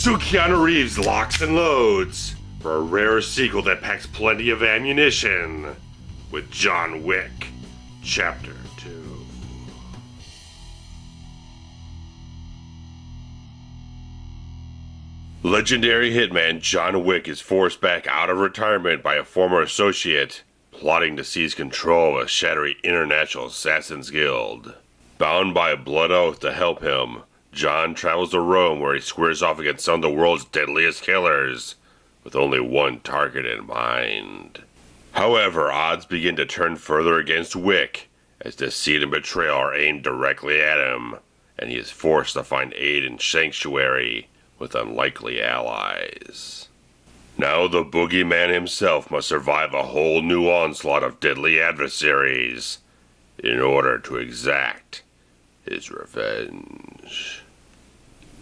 So Keanu Reeves locks and loads for a rare sequel that packs plenty of ammunition with John Wick, Chapter 2. Legendary hitman John Wick is forced back out of retirement by a former associate, plotting to seize control of a shattering international assassins guild. Bound by a blood oath to help him, John travels to Rome where he squares off against some of the world's deadliest killers, with only one target in mind. However, odds begin to turn further against Wick, as deceit and betrayal are aimed directly at him, and he is forced to find aid and sanctuary with unlikely allies. Now the boogeyman himself must survive a whole new onslaught of deadly adversaries in order to exact his revenge.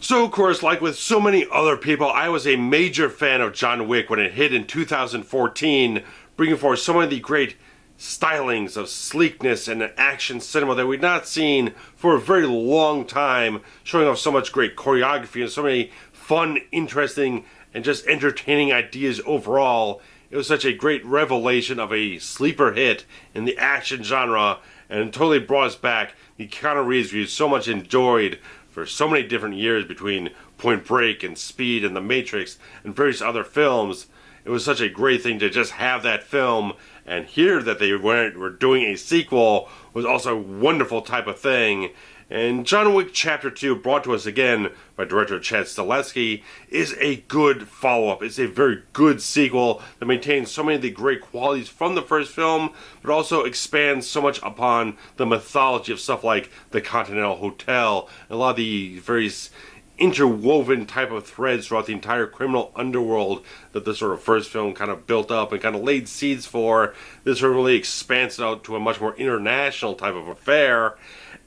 So, of course, like with so many other people, I was a major fan of John Wick when it hit in 2014, bringing forth so many of the great stylings of sleekness and action cinema that we'd not seen for a very long time, showing off so much great choreography and so many fun, interesting, and just entertaining ideas overall. It was such a great revelation of a sleeper hit in the action genre, and totally brought us back the Keanu Reeves we so much enjoyed for so many different years between Point Break and Speed and The Matrix and various other films. It was such a great thing to just have that film, and hear that they were doing a sequel was also a wonderful type of thing. And John Wick Chapter 2, brought to us again by director Stahelski, is a good follow-up. It's a very good sequel that maintains so many of the great qualities from the first film, but also expands so much upon the mythology of stuff like the Continental Hotel, and a lot of the various interwoven type of threads throughout the entire criminal underworld that the sort of first film kind of built up and kind of laid seeds for. This really expands it out to a much more international type of affair,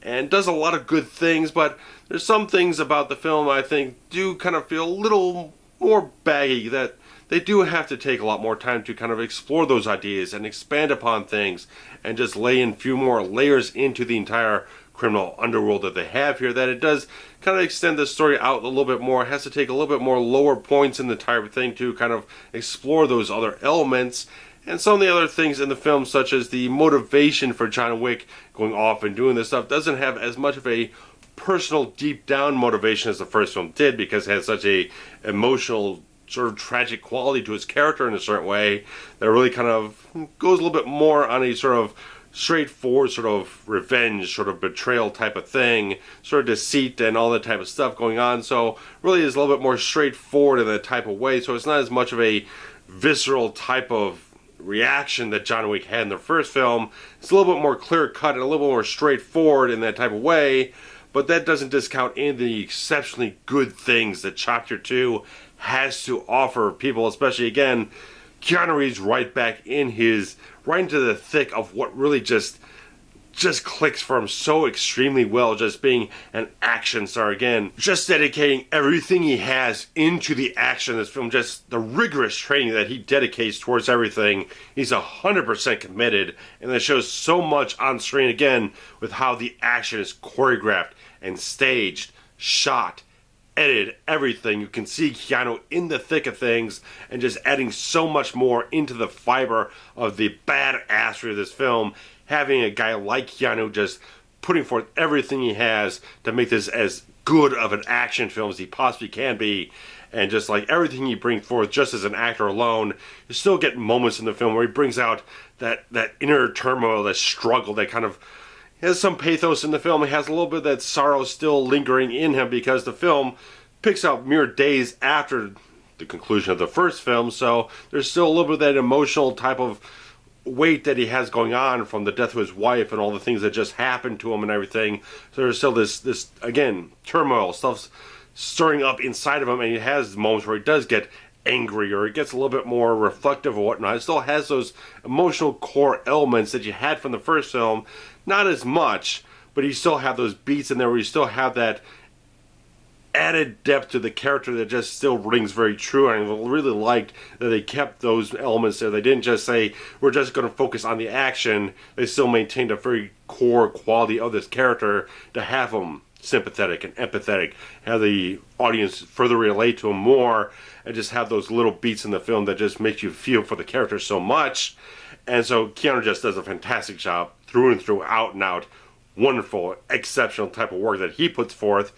and does a lot of good things, but there's some things about the film I think do kind of feel a little more baggy, that they do have to take a lot more time to kind of explore those ideas and expand upon things and just lay in a few more layers into the entire criminal underworld that they have here, that it does kind of extend the story out a little bit more. It has to take a little bit more lower points in the entire thing to kind of explore those other elements. And some of the other things in the film, such as the motivation for John Wick going off and doing this stuff, doesn't have as much of a personal, deep down motivation as the first film did, because it has such a emotional, sort of tragic quality to his character in a certain way that really kind of goes a little bit more on a sort of straightforward sort of revenge, sort of betrayal type of thing, sort of deceit and all that type of stuff going on. So really is a little bit more straightforward in that type of way. So it's not as much of a visceral type of reaction that John Wick had in the first film. It's a little bit more clear cut and a little bit more straightforward in that type of way, but that doesn't discount any of the exceptionally good things that Chapter 2 has to offer people, especially again Keanu Reeves right into the thick of what really just clicks for him so extremely well, just being an action star again, just dedicating everything he has into the action of this film, just the rigorous training that he dedicates towards everything. He's 100% committed, and that shows so much on screen again with how the action is choreographed and staged, shot, edited, everything. You can see Keanu in the thick of things and just adding so much more into the fiber of the badassery of this film, having a guy like Keanu just putting forth everything he has to make this as good of an action film as he possibly can be. And just like everything he brings forth just as an actor alone, you still get moments in the film where he brings out that inner turmoil, that struggle, that kind of has some pathos in the film. He has a little bit of that sorrow still lingering in him, because the film picks up mere days after the conclusion of the first film, so there's still a little bit of that emotional type of weight that he has going on from the death of his wife and all the things that just happened to him and everything. So there's still this again, turmoil, stuff stirring up inside of him, and he has moments where he does get angry or he gets a little bit more reflective or whatnot. It still has those emotional core elements that you had from the first film, not as much, but you still have those beats in there where you still have that added depth to the character that just still rings very true. And I really liked that they kept those elements there. They didn't just say, we're just going to focus on the action. They still maintained a very core quality of this character to have him sympathetic and empathetic, have the audience further relate to him more, and just have those little beats in the film that just makes you feel for the character so much. And so Keanu just does a fantastic job through and through, out and out. Wonderful, exceptional type of work that he puts forth.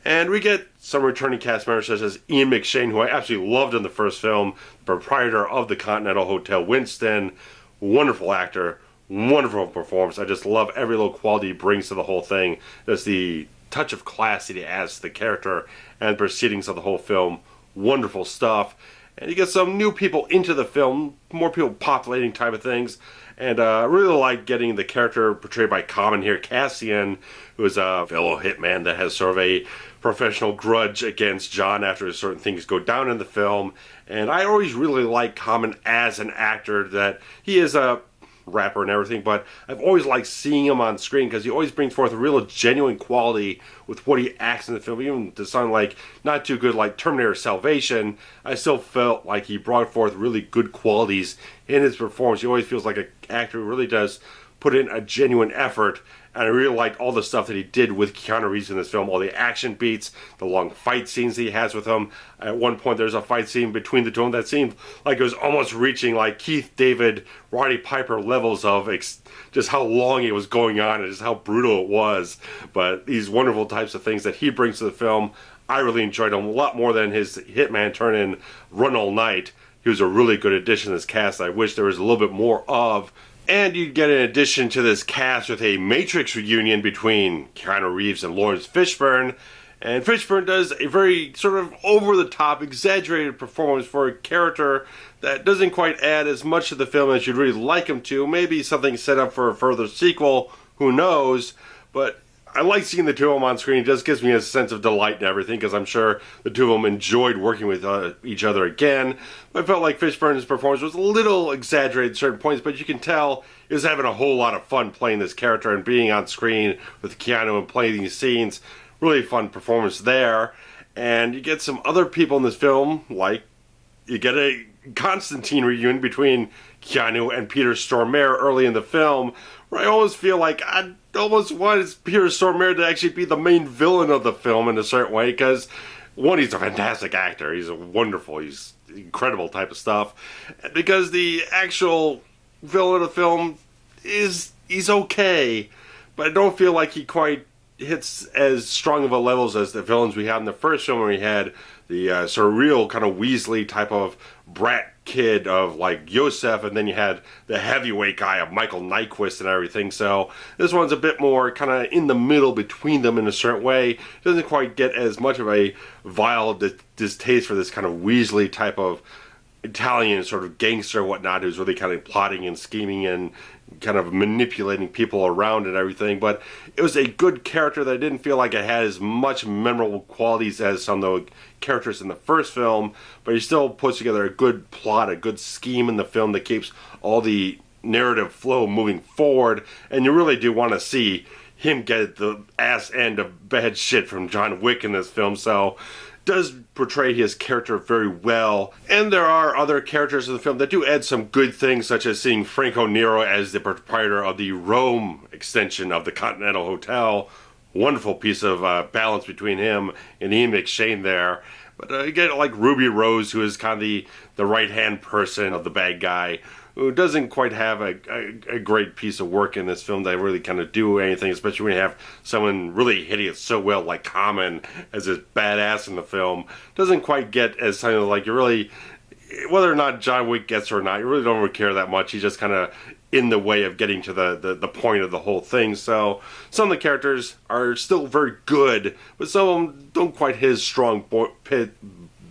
And we get some returning cast members such as Ian McShane, who I absolutely loved in the first film, proprietor of the Continental Hotel Winston. Wonderful actor, wonderful performance. I just love every little quality he brings to the whole thing. Just the touch of class that he adds to the character and proceedings of the whole film. Wonderful stuff. And you get some new people into the film, more people populating type of things. And I really like getting the character portrayed by Common here, Cassian, who is a fellow hitman that has sort of a professional grudge against John after certain things go down in the film. And I always really like Common as an actor, that he is a rapper and everything, but I've always liked seeing him on screen because he always brings forth a real genuine quality with what he acts in the film. Even to sound like not too good like Terminator Salvation, I still felt like he brought forth really good qualities in his performance. He always feels like an actor who really does put in a genuine effort. And I really liked all the stuff that he did with Keanu Reeves in this film. All the action beats, the long fight scenes he has with him. At one point, there's a fight scene between the two of them that seemed like it was almost reaching like Keith David, Roddy Piper levels of just how long it was going on and just how brutal it was. But these wonderful types of things that he brings to the film, I really enjoyed him a lot more than his hitman turn-in Run All Night. He was a really good addition to this cast. I wish there was a little bit more of. And you get an addition to this cast with a Matrix reunion between Keanu Reeves and Laurence Fishburne. And Fishburne does a very sort of over-the-top, exaggerated performance for a character that doesn't quite add as much to the film as you'd really like him to. Maybe something set up for a further sequel, who knows. But I like seeing the two of them on screen. It just gives me a sense of delight and everything, because I'm sure the two of them enjoyed working with each other again. But I felt like Fishburne's performance was a little exaggerated at certain points, but you can tell he was having a whole lot of fun playing this character and being on screen with Keanu and playing these scenes. Really fun performance there. And you get some other people in this film, like you get a Constantine reunion between Keanu and Peter Stormare early in the film, where I always feel like I almost want Peter Stormare to actually be the main villain of the film in a certain way, because one, he's a fantastic actor, he's he's incredible type of stuff, because the actual villain of the film he's okay, but I don't feel like he quite hits as strong of a levels as the villains we had in the first film, where we had the surreal kind of Weasley type of brat kid of like Yosef, and then you had the heavyweight guy of Michael Nyquist and everything. So this one's a bit more kind of in the middle between them in a certain way. Doesn't quite get as much of a vile distaste for this kind of Weasley type of Italian sort of gangster and whatnot, who's really kind of plotting and scheming and kind of manipulating people around and everything. But it was a good character that I didn't feel like it had as much memorable qualities as some of the characters in the first film, but he still puts together a good plot, a good scheme in the film that keeps all the narrative flow moving forward, and you really do want to see him get the ass end of bad shit from John Wick in this film. So does portray his character very well. And there are other characters in the film that do add some good things, such as seeing Franco Nero as the proprietor of the Rome extension of the Continental Hotel. Wonderful piece of balance between him and Ian McShane there. But you get like Ruby Rose, who is kind of the right-hand person of the bad guy, who doesn't quite have a great piece of work in this film that really kind of do anything, especially when you have someone really hitting it so well like Common as his badass in the film. Doesn't quite get as something like you really, whether or not John Wick gets or not, you really don't really care that much. He's just kind of in the way of getting to the point of the whole thing. So some of the characters are still very good, but some of them don't quite hit as strong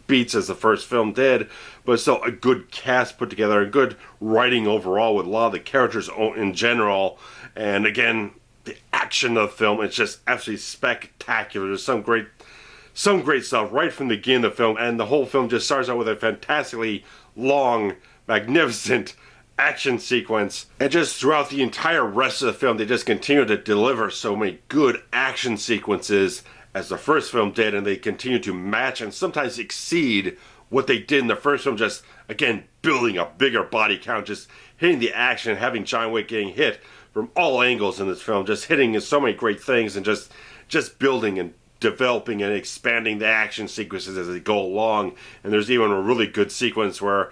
beats as the first film did, but still a good cast put together, a good writing overall with a lot of the characters in general. And again, the action of the film is just absolutely spectacular. There's some great stuff right from the beginning of the film, and the whole film just starts out with a fantastically long, magnificent action sequence, and just throughout the entire rest of the film they just continue to deliver so many good action sequences as the first film did, and they continue to match and sometimes exceed what they did in the first film, just again building a bigger body count, just hitting the action, having John Wick getting hit from all angles in this film, just hitting so many great things, and just just building and developing and expanding the action sequences as they go along. And there's even a really good sequence where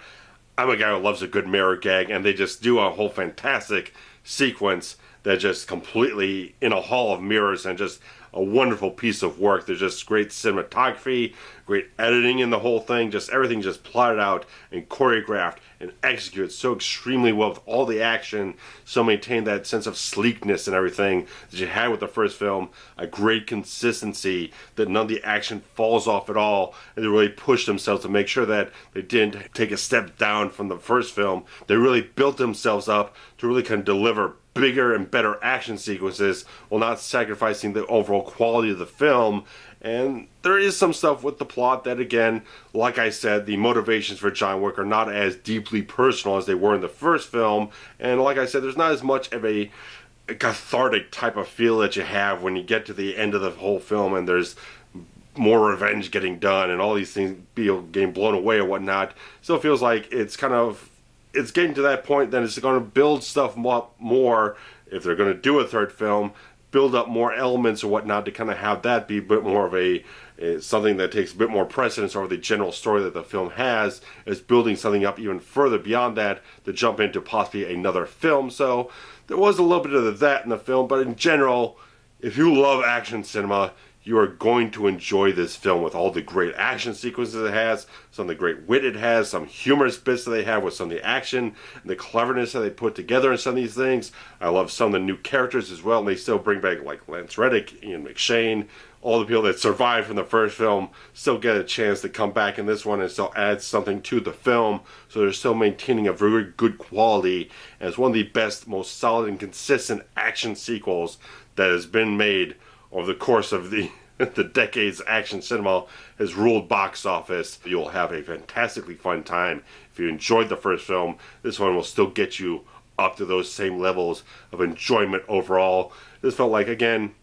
I'm a guy who loves a good mirror gag, and they just do a whole fantastic sequence that just completely in a hall of mirrors, and just a wonderful piece of work. There's just great cinematography, great editing in the whole thing, just everything just plotted out and choreographed and executed so extremely well with all the action, so maintain that sense of sleekness and everything that you had with the first film, a great consistency that none of the action falls off at all, and they really pushed themselves to make sure that they didn't take a step down from the first film. They really built themselves up to really kind of deliver bigger and better action sequences while not sacrificing the overall quality of the film. And there is some stuff with the plot that, again, like I said, the motivations for John Wick are not as deeply personal as they were in the first film. And like I said, there's not as much of a cathartic type of feel that you have when you get to the end of the whole film and there's more revenge getting done and all these things getting blown away or whatnot. Still feels like it's getting to that point that it's going to build stuff up more if they're going to do a third film, build up more elements or whatnot to kind of have that be a bit more of something that takes a bit more precedence over the general story that the film has, is building something up even further beyond that to jump into possibly another film. So there was a little bit of that in the film, but in general, if you love action cinema, you are going to enjoy this film with all the great action sequences it has, some of the great wit it has, some humorous bits that they have with some of the action, and the cleverness that they put together in some of these things. I love some of the new characters as well, and they still bring back like Reddick and McShane. All the people that survived from the first film still get a chance to come back in this one and still add something to the film. So they're still maintaining a very good quality, and it's one of the best, most solid and consistent action sequels that has been made over the course of the decades action cinema has ruled box office. You'll have a fantastically fun time. If you enjoyed the first film, this one will still get you up to those same levels of enjoyment overall. This felt like, again,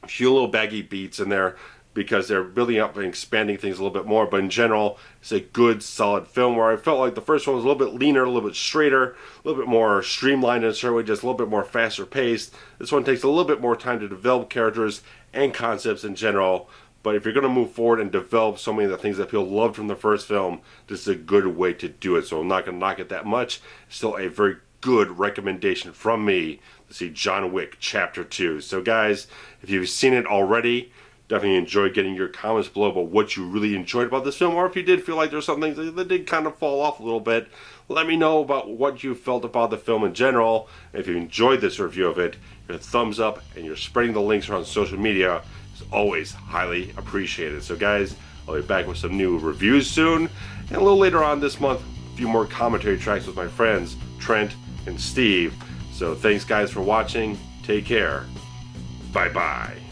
a few little baggy beats in there because they're building up and expanding things a little bit more, but in general, it's a good, solid film where I felt like the first one was a little bit leaner, a little bit straighter, a little bit more streamlined in a certain way, just a little bit more faster paced. This one takes a little bit more time to develop characters and concepts in general, but if you're going to move forward and develop so many of the things that people loved from the first film, this is a good way to do it. So I'm not going to knock it that much. Still a very good recommendation from me to see John Wick Chapter 2. So guys, if you've seen it already, definitely enjoy getting your comments below about what you really enjoyed about this film, or if you did feel like there's some things that did kind of fall off a little bit, let me know about what you felt about the film in general. If you enjoyed this review of it, your thumbs up and you're spreading the links around social media is always highly appreciated. So guys, I'll be back with some new reviews soon, and a little later on this month, a few more commentary tracks with my friends Trent and Steve. So thanks guys for watching. Take care. Bye bye.